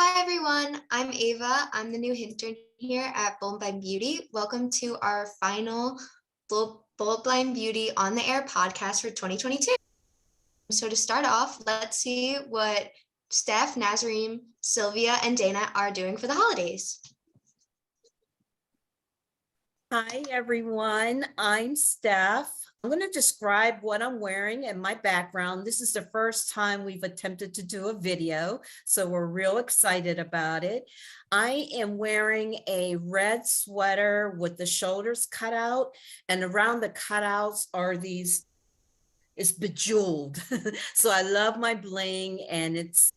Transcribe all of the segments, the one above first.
Hi everyone, I'm Ava. I'm the new intern here at Bold Blind Beauty. Welcome to our final Bold Blind Beauty on the Air podcast for 2022. So to start off, let's see what Steph, Nasreen, Sylvia, and Dana are doing for the holidays. Hi everyone, I'm Steph. I'm going to describe what I'm wearing and my background. This is the first time we've attempted to do a video, so we're real excited about it. I am wearing a red sweater with the shoulders cut out, and around the cutouts are it's bejeweled. So I love my bling, and it's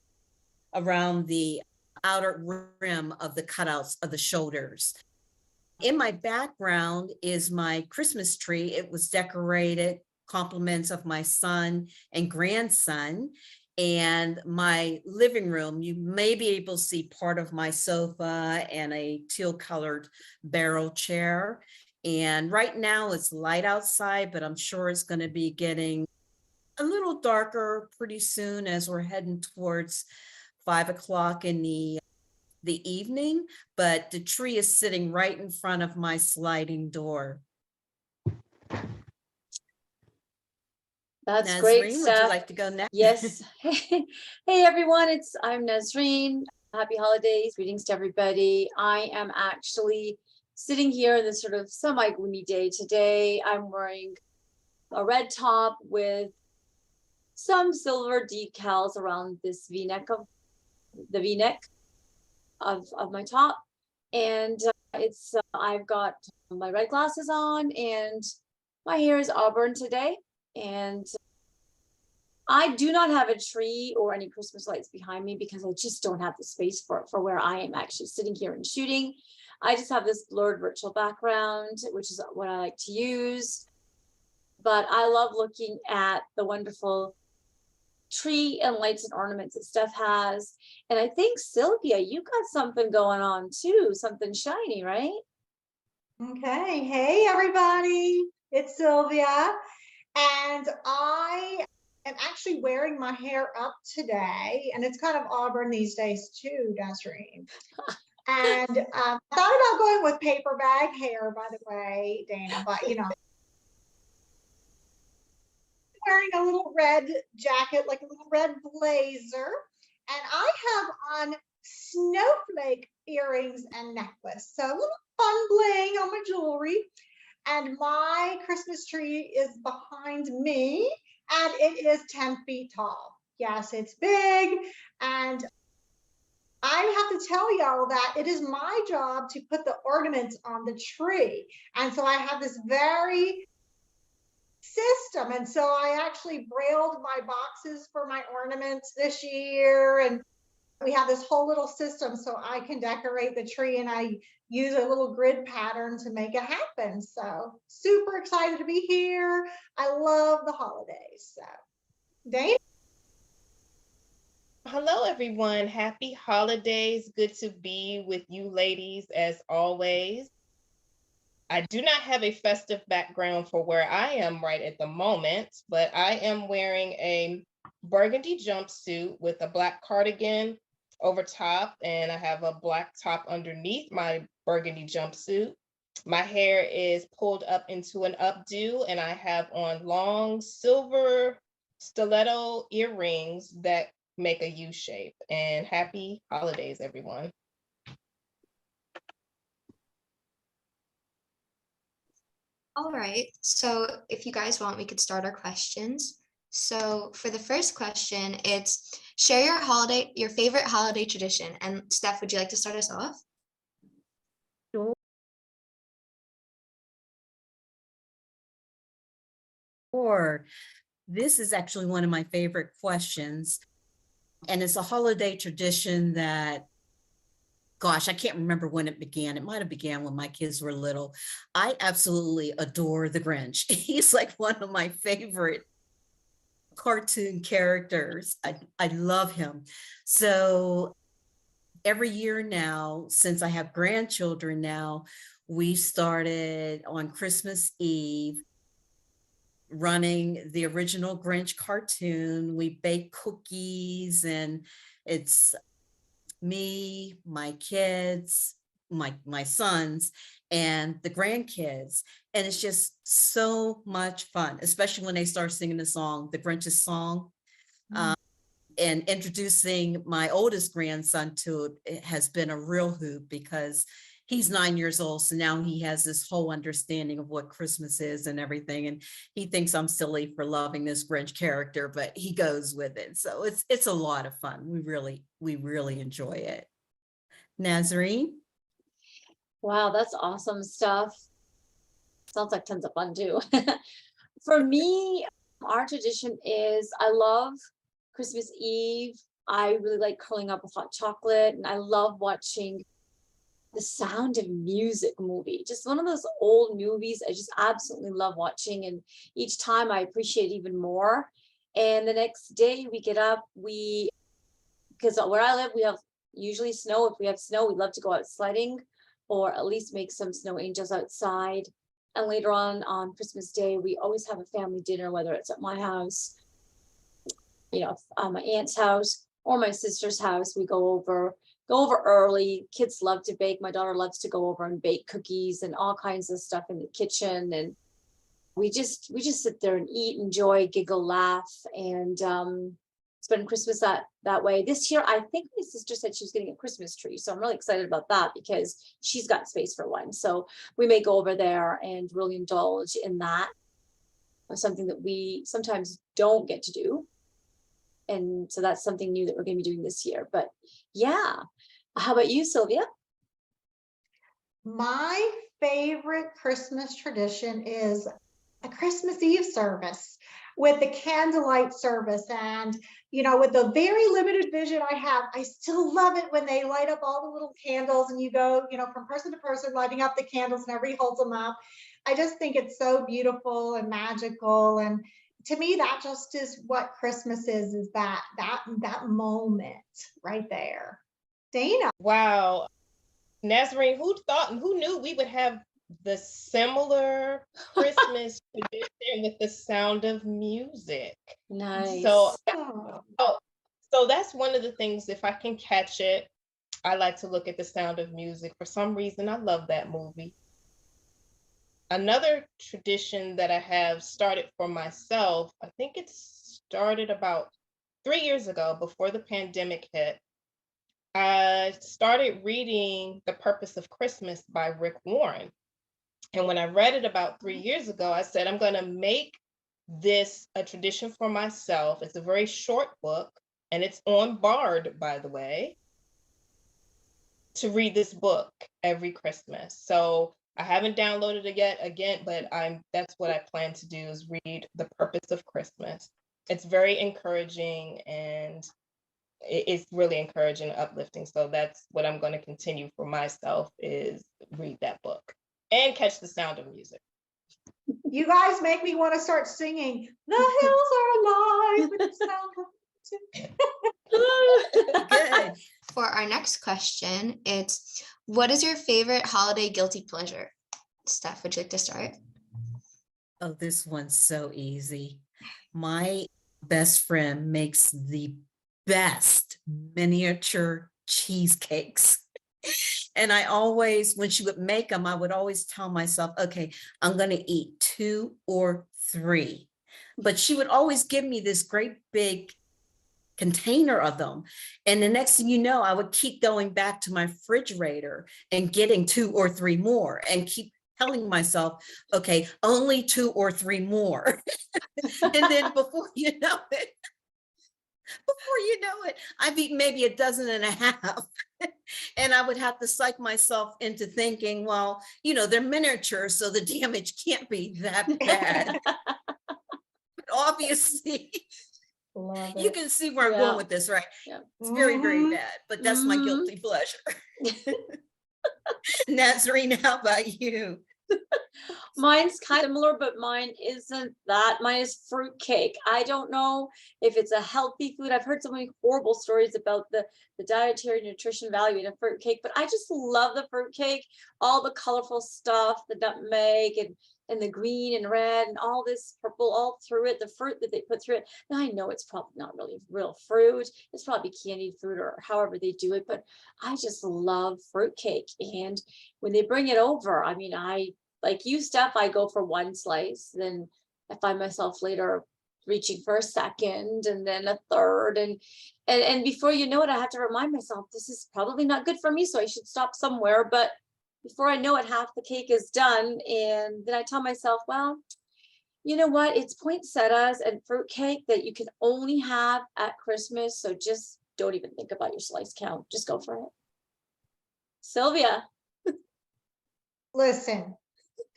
around the outer rim of the cutouts of the shoulders. In my background is my Christmas tree. It was decorated, compliments of my son and grandson. And my living room, you may be able to see part of my sofa and a teal colored barrel chair. And right now it's light outside, but I'm sure it's going to be getting a little darker pretty soon as we're heading towards 5 o'clock in the evening, but the tree is sitting right in front of my sliding door. That's Nasreen, great, would Steph. you like to go next? Yes. Hey everyone, I'm Nasreen. Happy holidays. Greetings to everybody. I am actually sitting here in this sort of semi-gloomy day today. I'm wearing a red top with some silver decals around this V-neck of my top, and I've got my red glasses on, and my hair is auburn today, and I do not have a tree or any Christmas lights behind me because I just don't have the space for where I am actually sitting here and shooting. I just have this blurred virtual background, which is what I like to use, but I love looking at the wonderful tree and lights and ornaments that Steph has. And I think, Sylvia, you got something going on too, something shiny, right? Okay, hey everybody, it's Sylvia, and I am actually wearing my hair up today, and it's kind of auburn these days too, Nasreen. And I thought about going with paper bag hair, by the way, Dana, but you know, wearing a little red jacket, like a little red blazer, and I have on snowflake earrings and necklace, so a little fun bling on my jewelry. And my Christmas tree is behind me, and it is 10 feet tall. Yes, it's big, and I have to tell y'all that it is my job to put the ornaments on the tree. And so I have this very system. And so I actually brailled my boxes for my ornaments this year. And we have this whole little system so I can decorate the tree, and I use a little grid pattern to make it happen. So super excited to be here. I love the holidays. So Dane? Hello, everyone. Happy holidays. Good to be with you ladies as always. I do not have a festive background for where I am right at the moment, but I am wearing a burgundy jumpsuit with a black cardigan over top, and I have a black top underneath my burgundy jumpsuit. My hair is pulled up into an updo, and I have on long silver stiletto earrings that make a U shape. And happy holidays, everyone. All right, so if you guys want, we could start our questions. So for the first question, it's share your favorite holiday tradition. And Steph, would you like to start us off? Sure. This is actually one of my favorite questions. And it's a holiday tradition that, gosh, I can't remember when it began. It might have began when my kids were little. I absolutely adore the Grinch. He's like one of my favorite cartoon characters. I love him. So every year now, since I have grandchildren now, we started on Christmas Eve running the original Grinch cartoon. We bake cookies, and it's me, my kids, my sons, and the grandkids. And it's just so much fun, especially when they start singing the song, the Grinch's song. And introducing my oldest grandson to it has been a real hoot because he's 9 years old. So now he has this whole understanding of what Christmas is and everything. And he thinks I'm silly for loving this Grinch character, but he goes with it. So it's a lot of fun. We really enjoy it. Nasreen? Wow, that's awesome stuff. Sounds like tons of fun too. For me, our tradition is I love Christmas Eve. I really like curling up with hot chocolate, and I love watching the Sound of Music movie. Just one of those old movies I just absolutely love watching, and each time I appreciate it even more. And the next day we get up, because where I live, we have usually snow. If we have snow, we love to go out sledding or at least make some snow angels outside. And later on Christmas Day, we always have a family dinner, whether it's at my house, my aunt's house or my sister's house. We go over early. Kids love to bake. My daughter loves to go over and bake cookies and all kinds of stuff in the kitchen. And we just sit there and eat, enjoy, giggle, laugh, and spend Christmas that way. This year, I think my sister said she was getting a Christmas tree. So I'm really excited about that because she's got space for one. So we may go over there and really indulge in that. Something that we sometimes don't get to do. And so that's something new that we're going to be doing this year. But yeah, how about you, Sylvia? My favorite Christmas tradition is a Christmas Eve service with the candlelight service. And, with the very limited vision I have, I still love it when they light up all the little candles and you go, from person to person, lighting up the candles and everybody holds them up. I just think it's so beautiful and magical. And to me, that just is what Christmas is that moment right there. Dana. Wow. Nasreen, who thought and who knew we would have the similar Christmas tradition with the Sound of Music? Nice. So that's one of the things, if I can catch it, I like to look at the Sound of Music. For some reason, I love that movie. Another tradition that I have started for myself, I think it started about 3 years ago before the pandemic hit. I started reading The Purpose of Christmas by Rick Warren. And when I read it about 3 years ago, I said, I'm going to make this a tradition for myself. It's a very short book, and it's on Bard, by the way, to read this book every Christmas. So I haven't downloaded it yet again, but that's what I plan to do, is read The Purpose of Christmas. It's very encouraging, and it's really encouraging and uplifting. So that's what I'm going to continue for myself, is read that book and catch the Sound of Music. You guys make me want to start singing. The hills are alive with the sound of music. Good. For our next question, it's what is your favorite holiday guilty pleasure? Steph, would you like to start? Oh, this one's so easy. My best friend makes the best miniature cheesecakes. And I always, when she would make them, I would always tell myself, okay, I'm going to eat 2 or 3. But she would always give me this great big container of them. And the next thing you know, I would keep going back to my refrigerator and getting 2 or 3 more and keep telling myself, okay, only 2 or 3 more. And then before you know it, I've eaten maybe 1.5 dozen. And I would have to psych myself into thinking, well, they're miniature, so the damage can't be that bad. But obviously, you can see where I'm going with this, right? Yeah. It's very, very bad, but that's my guilty pleasure. Nasreen, how about you? Mine's kind of similar, but mine isn't that. Mine is fruitcake. I don't know if it's a healthy food. I've heard so many horrible stories about the dietary nutrition value in a fruitcake, but I just love the fruitcake, all the colorful stuff, the nutmeg, and and the green and red and all this purple all through it, the fruit that they put through it. Now I know it's probably not really real fruit. It's probably candied fruit or however they do it, but I just love fruitcake. And when they bring it over, I mean, like you, Steph, I go for one slice, then I find myself later reaching for a second and then a third, and before you know it, I have to remind myself this is probably not good for me, so I should stop somewhere. But before I know it, half the cake is done, and then I tell myself, well, you know what, it's poinsettias and fruitcake that you can only have at Christmas, so just don't even think about your slice count, just go for it. Sylvia. Listen,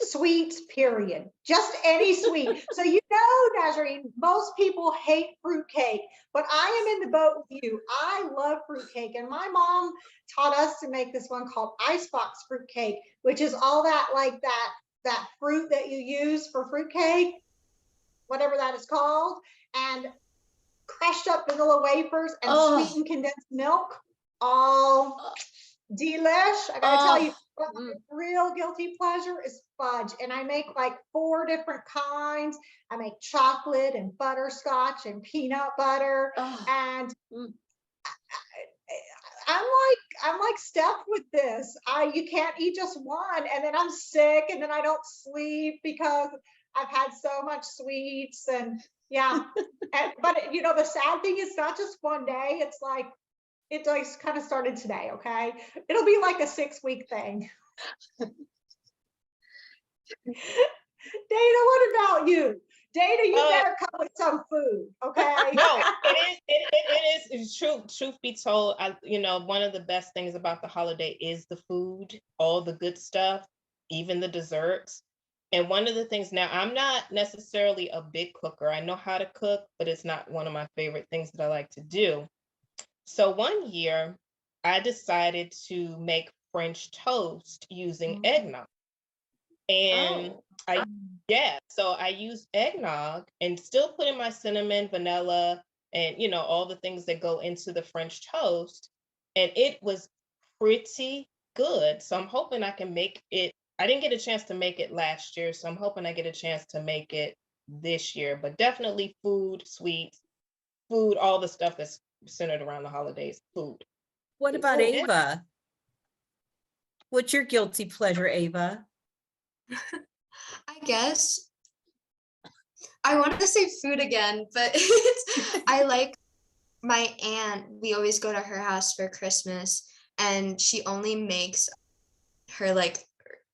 sweets, period. Just any sweet. So you know, Nasreen, most people hate fruitcake, but I am in the boat with you. I love fruitcake, and my mom taught us to make this one called icebox fruitcake, which is all that like that fruit that you use for fruitcake, whatever that is called, and crushed up vanilla wafers and sweetened condensed milk. All delish. I gotta tell you, my real guilty pleasure is fudge, and I make like 4 different kinds. I make chocolate and butterscotch and peanut butter, and I'm like Steph with this. You can't eat just one, and then I'm sick, and then I don't sleep because I've had so much sweets, and yeah. But you know, the sad thing is not just one day. It's like it just kind of started today. Okay, it'll be like a 6-week thing. Dana, what about you? Dana, you better come with some food, okay? No, it is true. Truth be told, you know, one of the best things about the holiday is the food, all the good stuff, even the desserts. And one of the things, now I'm not necessarily a big cooker. I know how to cook, but it's not one of my favorite things that I like to do. So one year I decided to make French toast using eggnog. And so I used eggnog and still put in my cinnamon, vanilla, and you know, all the things that go into the French toast. And it was pretty good. So I'm hoping I can make it. I didn't get a chance to make it last year, so I'm hoping I get a chance to make it this year. But definitely food, sweets, food, all the stuff that's centered around the holidays, food. What about Ava? What's your guilty pleasure, Ava? I guess I wanted to say food again, but I like my aunt. We always go to her house for Christmas, and she only makes her like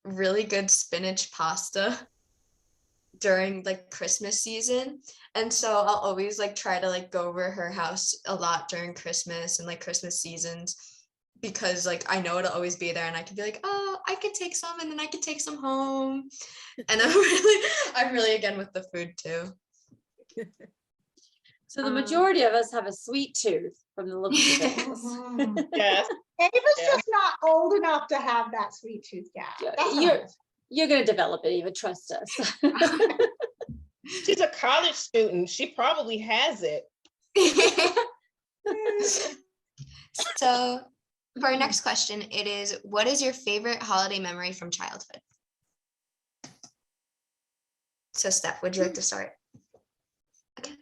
really good spinach pasta during like Christmas season. And so I'll always like try to like go over her house a lot during Christmas and like Christmas seasons, because like I know it'll always be there, and I could be like, oh, I could take some, and then I could take some home. And I'm really again with the food too. So the majority of us have a sweet tooth from the looks of things. Yes. Ava's just not old enough to have that sweet tooth yet. You're going to develop it, Ava. Trust us. She's a college student. She probably has it. So for our next question, it is, what is your favorite holiday memory from childhood? So Steph, would you like to start? Okay.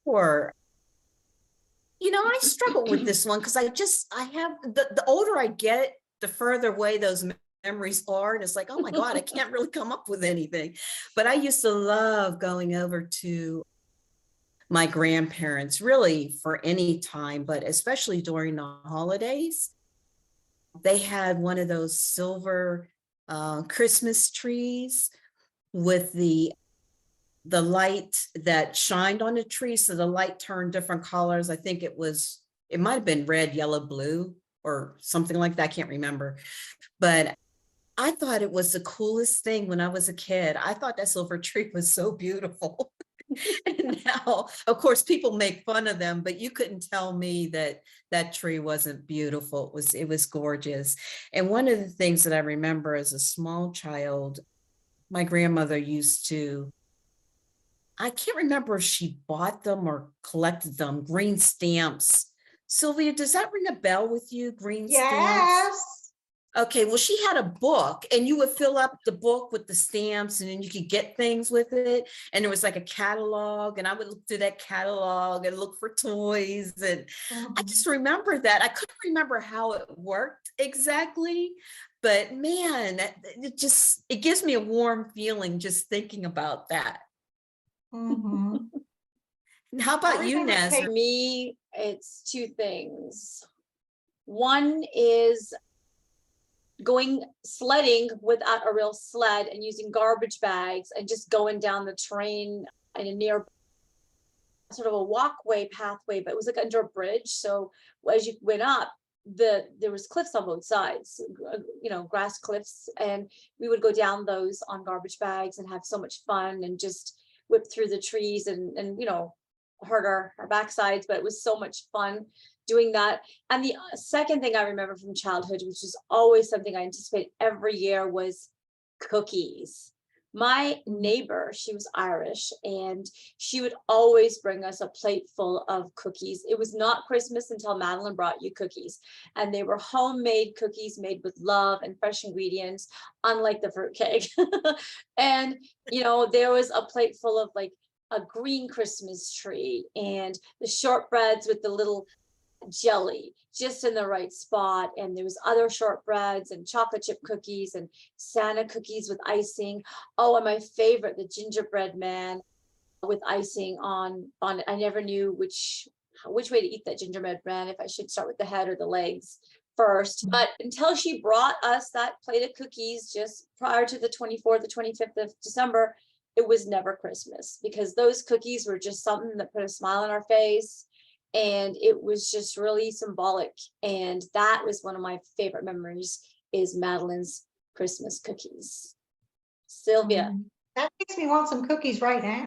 Sure. You know, I struggle with this one because I have, the older I get, the further away those memories are. And it's like, oh my God, I can't really come up with anything. But I used to love going over to my grandparents, really for any time, but especially during the holidays. They had one of those silver Christmas trees with the light that shined on the tree. So the light turned different colors. I think it might have been red, yellow, blue, or something like that. I can't remember. But I thought it was the coolest thing when I was a kid. I thought that silver tree was so beautiful. And now, of course, people make fun of them, but you couldn't tell me that that tree wasn't beautiful. It was gorgeous. And one of the things that I remember as a small child, my grandmother used to, I can't remember if she bought them or collected them, green stamps. Sylvia, does that ring a bell with you? Green stamps? Yes. Okay, well, she had a book and you would fill up the book with the stamps and then you could get things with it. And there was like a catalog and I would look through that catalog and look for toys. And I just remember that. I couldn't remember how it worked exactly, but man, it gives me a warm feeling just thinking about that. Mhm. How about you, remember Nasreen? For me, it's two things. One is going sledding without a real sled and using garbage bags and just going down the terrain in a near sort of a walkway pathway, but it was like under a bridge. So as you went up, there was cliffs on both sides, grass cliffs, and we would go down those on garbage bags and have so much fun and just whip through the trees and hurt our backsides, but it was so much fun doing that. And the second thing I remember from childhood, which is always something I anticipate every year, was cookies. My neighbor, she was Irish, and she would always bring us a plate full of cookies. It was not Christmas until Madeline brought you cookies, and they were homemade cookies made with love and fresh ingredients, unlike the fruitcake. And there was a plate full of like a green Christmas tree and the shortbreads with the little jelly just in the right spot, and there was other shortbreads and chocolate chip cookies and Santa cookies with icing. Oh, and my favorite, the gingerbread man with icing on it. I never knew which way to eat that gingerbread man, if I should start with the head or the legs first. But until she brought us that plate of cookies just prior to the 24th, the 25th of December, it was never Christmas, because those cookies were just something that put a smile on our face. And it was just really symbolic. And that was one of my favorite memories, is Madeline's Christmas cookies. Sylvia. That makes me want some cookies right now.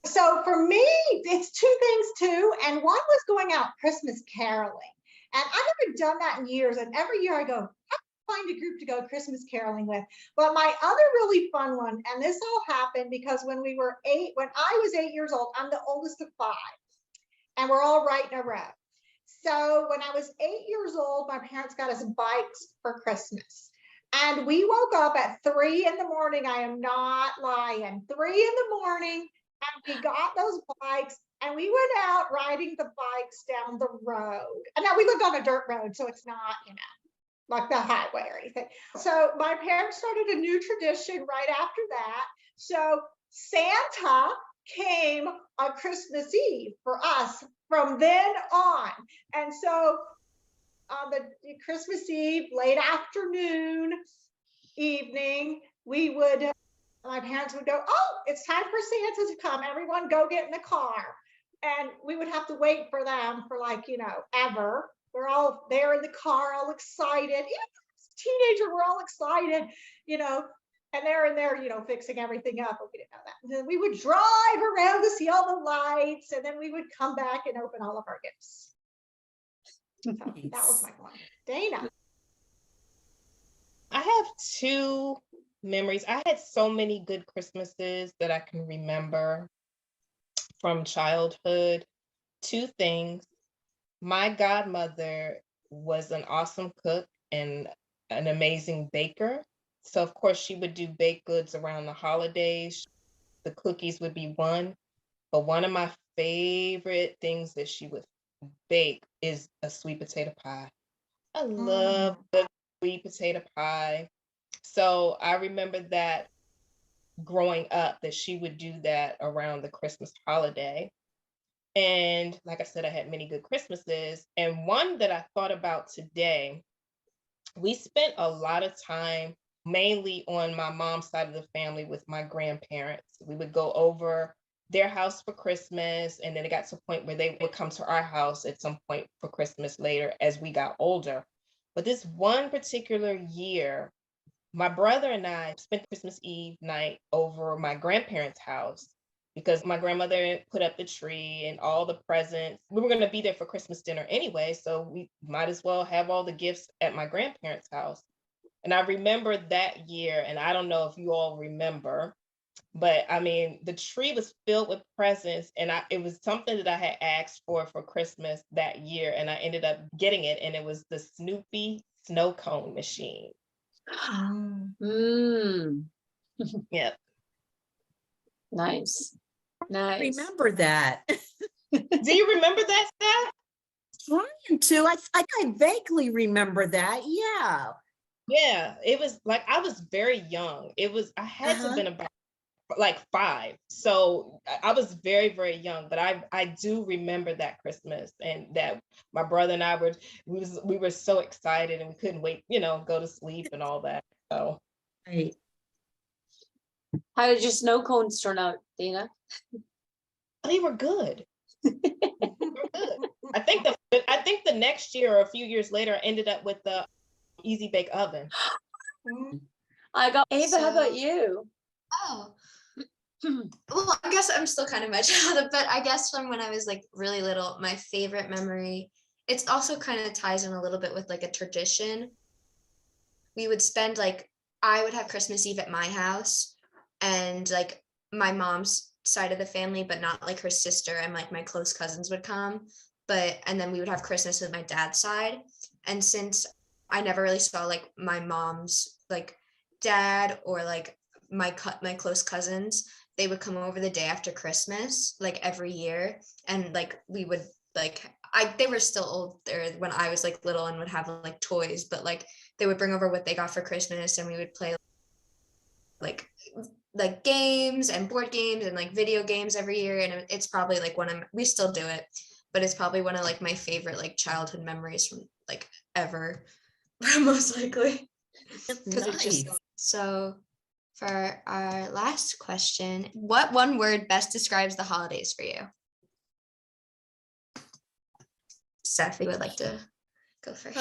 So for me, it's two things too. And one was going out Christmas caroling. And I've never done that in years. And every year I go, I find a group to go Christmas caroling with. But my other really fun one, and this all happened because when I was 8 years old, I'm the oldest of 5. And we're all right in a row. So when I was 8 years old, my parents got us bikes for Christmas. And we woke up at 3 in the morning. I am not lying. 3 in the morning. And we got those bikes and we went out riding the bikes down the road. And now we lived on a dirt road, so it's not, like the highway or anything. So my parents started a new tradition right after that. So Santa came on Christmas Eve for us from then on. And so on the Christmas Eve, late afternoon, evening, my parents would go, oh, it's time for Santa to come. Everyone go get in the car. And we would have to wait for them for ever. We're all there in the car, all excited. Even as a teenager, we're all excited, and they're in there, fixing everything up. But we didn't know that. And then we would drive around to see all the lights, and then we would come back and open all of our gifts. So that was my one. Dana. I have 2 memories. I had so many good Christmases that I can remember from childhood. 2 things. My godmother was an awesome cook and an amazing baker. So of course she would do baked goods around the holidays. The cookies would be one, but one of my favorite things that she would bake is a sweet potato pie. I love the sweet potato pie. So I remember that growing up, that she would do that around the Christmas holiday. And like I said, I had many good Christmases. And one that I thought about today, we spent a lot of time mainly on my mom's side of the family with my grandparents. We would go over their house for Christmas, and then it got to a point where they would come to our house at some point for Christmas later as we got older. But this one particular year, my brother and I spent Christmas Eve night over my grandparents' house because my grandmother put up the tree and all the presents. We were going to be there for Christmas dinner anyway, so we might as well have all the gifts at my grandparents' house. And I remember that year, and I don't know if you all remember, but I mean, the tree was filled with presents, and it was something that I had asked for Christmas that year, and I ended up getting it, and it was the Snoopy snow cone machine. Mm, Yep. nice. Nice. Remember that. Do you remember that, Steph? Trying to, I vaguely remember that. Yeah. Yeah, it was like I was very young. I had to have been about like 5. So I was very, very young, but I do remember that Christmas, and that my brother and I we were so excited and we couldn't wait, go to sleep and all that. So Right. How did your snow cones turn out, Dana? they were good. They were good. I think the next year or a few years later, I ended up with the easy bake oven. I got Ava. How about So- you? Oh, well, I guess I'm still kind of my child, but I guess from when I was like really little, my favorite memory, it's also kind of ties in a little bit with like a tradition. We would spend like, I would have Christmas Eve at my house, and like my mom's side of the family, but not like her sister and like my close cousins would come. And then we would have Christmas with my dad's side. And since I never really saw like my mom's like dad or like my close cousins, they would come over the day after Christmas, like every year. And like we would like they were still older when I was like little and would have like toys, but like they would bring over what they got for Christmas, and we would play like games and board games and like video games every year. And it's probably like we still do it, but it's probably one of like my favorite like childhood memories from like ever, most likely, because it's just Nice. so. For our last question, what one word best describes the holidays for you? Steph, you would like to go first.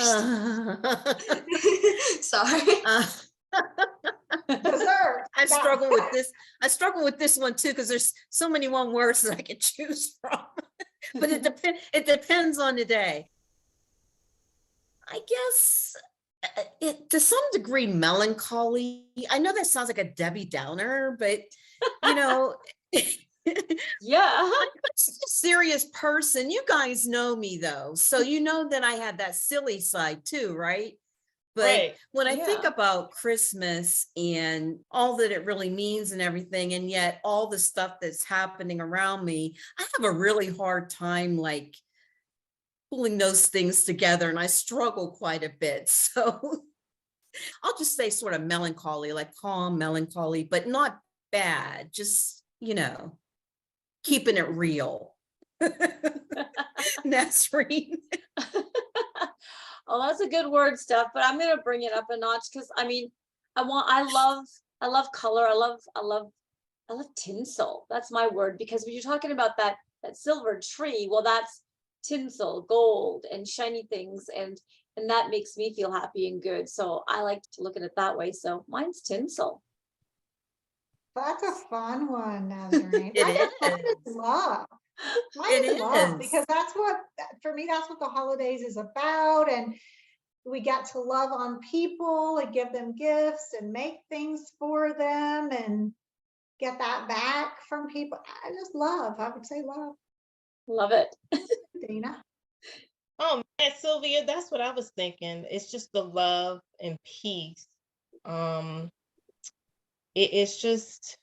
Sorry. Dessert. I struggle with this. I struggle with this one too, because there's so many one words that I can choose from. But it depends on the day. I guess it to some degree melancholy. I know that sounds like a Debbie Downer, but you know, Yeah. I'm a serious person. You guys know me though, so you know that I have that silly side too, right? But Right. when I think Yeah. about Christmas and all that it really means and everything, and yet all the stuff that's happening around me, I have a really hard time like pulling those things together, and I struggle quite a bit. So I'll just say sort of melancholy, like calm melancholy, but not bad, just, keeping it real. Nasreen. Oh, that's a good word, Steph, but I'm gonna bring it up a notch because I love color. I love tinsel. That's my word, because when you're talking about that silver tree, well, that's tinsel, gold, and shiny things, and that makes me feel happy and good. So I like to look at it that way. So mine's tinsel. That's a fun one, Nazarene. It Mine is. is love. Mine It is love, is. because for me, that's what the holidays is about. And we get to love on people and give them gifts and make things for them and get that back from people. I just love. I would say love. Love it. Dana. Oh man, Sylvia, that's what I was thinking. It's just the love and peace. It's just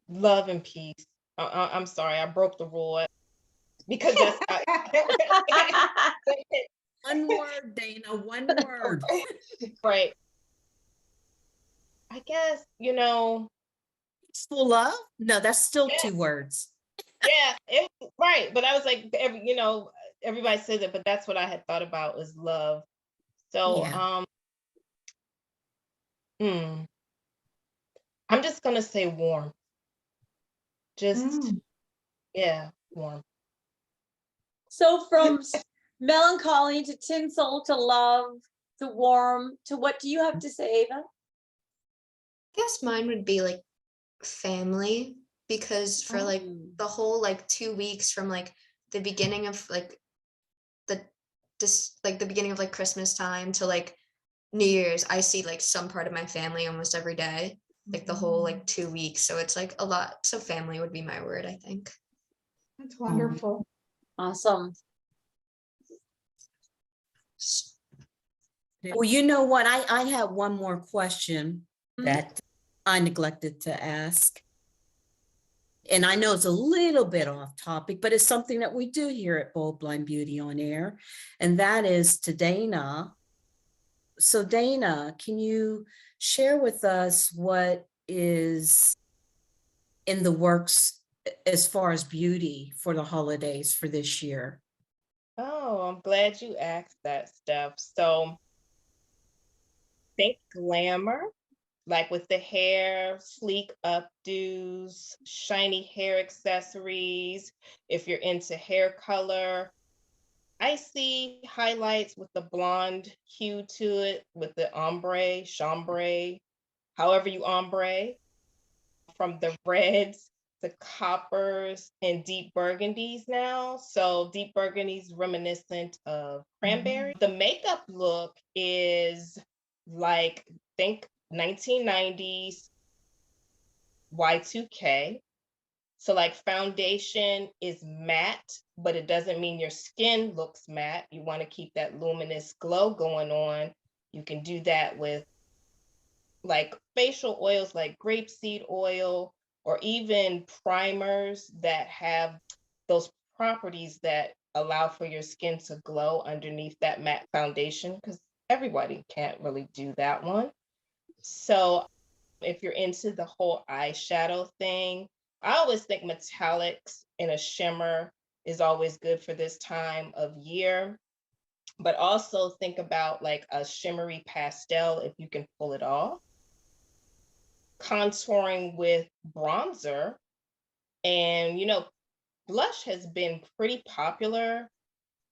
love and peace. I'm sorry, I broke the rule because that's One word, Dana, one word. right. I guess Full love? No, that's still Yes. 2 words. yeah, right. But I was like, everybody says it, but that's what I had thought about was love. So Yeah. I'm just gonna say warm. Just yeah, warm. So from melancholy to tinsel to love to warm to what do you have to say, Ava? I guess mine would be like family, because for like the whole like 2 weeks from like the beginning of like the beginning of like Christmas time to like New Year's, I see like some part of my family almost every day, like the whole like 2 weeks. So it's like a lot. So family would be my word, I think. That's wonderful. Awesome. Well, you know what? I have one more question Mhm. that I neglected to ask. And I know it's a little bit off topic, but it's something that we do here at Bold Blind Beauty on Air. And that is to Dana. So Dana, can you share with us what is in the works as far as beauty for the holidays for this year? Oh, I'm glad you asked that, Steph. So think glamour, like with the hair, sleek updos, shiny hair accessories. If you're into hair color, icy highlights with the blonde hue to it, with the ombre, chambray, however you ombre, from the reds, the coppers, and deep burgundies now. So deep burgundies reminiscent of cranberry. The makeup look is like, think 1990s Y2K. So like foundation is matte, but it doesn't mean your skin looks matte. You want to keep that luminous glow going on. You can do that with like facial oils like grapeseed oil, or even primers that have those properties that allow for your skin to glow underneath that matte foundation, because everybody can't really do that one. So if you're into the whole eyeshadow thing, I always think metallics and a shimmer is always good for this time of year. But also think about like a shimmery pastel if you can pull it off. Contouring with bronzer. And, blush has been pretty popular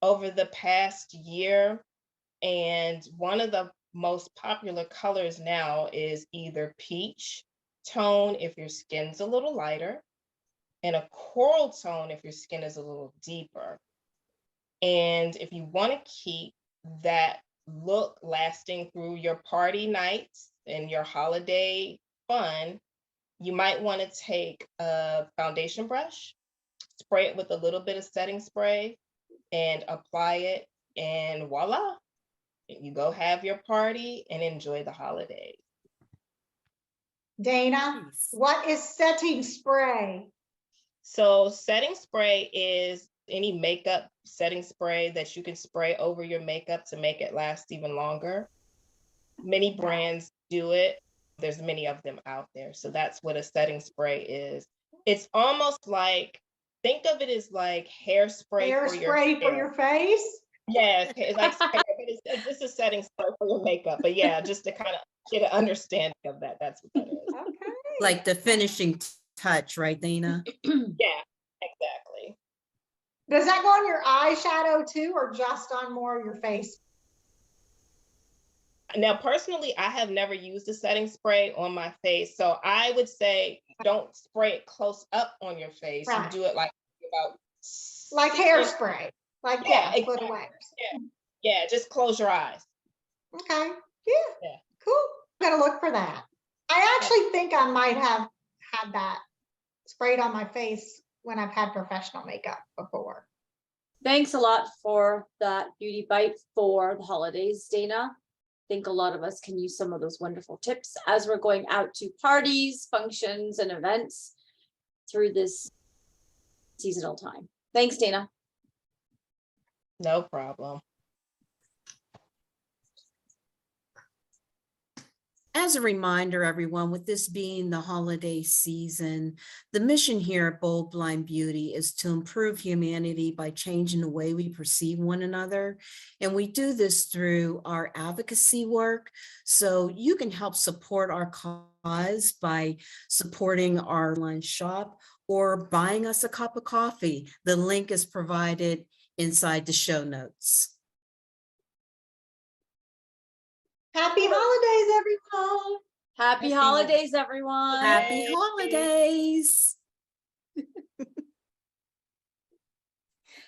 over the past year. And one of the most popular colors now is either peach tone if your skin's a little lighter, and a coral tone if your skin is a little deeper. And if you want to keep that look lasting through your party nights and your holiday fun, you might want to take a foundation brush, spray it with a little bit of setting spray, and apply it, and voila, you go have your party and enjoy the holidays. Dana, Nice. what is setting spray? So setting spray is any makeup setting spray that you can spray over your makeup to make it last even longer. Many brands do it. There's many of them out there. So that's what a setting spray is. It's almost like, think of it as like hairspray for your Hairspray for hair. your face? Yes, it's like it's a setting spray for your makeup. But yeah, just to kind of get an understanding of that. That's what that is. Okay. Like the finishing touch, right, Dana? Yeah, exactly. Does that go on your eyeshadow too, or just on more of your face? Now, personally, I have never used a setting spray on my face. So I would say don't spray it close up on your face. Right. You do it like about Like 6 inches. hairspray. Like, Yeah, yeah, foot exactly. away. Yeah, just close your eyes. Okay. Yeah. Yeah. Cool. I'm gonna look for that. I actually think I might have had that sprayed on my face when I've had professional makeup before. Thanks a lot for that beauty bite for the holidays, Dana. I think a lot of us can use some of those wonderful tips as we're going out to parties, functions, and events through this seasonal time. Thanks, Dana. No problem. As a reminder, everyone, with this being the holiday season, the mission here at Bold Blind Beauty is to improve humanity by changing the way we perceive one another. And we do this through our advocacy work. So you can help support our cause by supporting our lunch shop or buying us a cup of coffee. The link is provided inside the show notes. Happy holidays, everyone. Happy holidays, everyone. Happy holidays.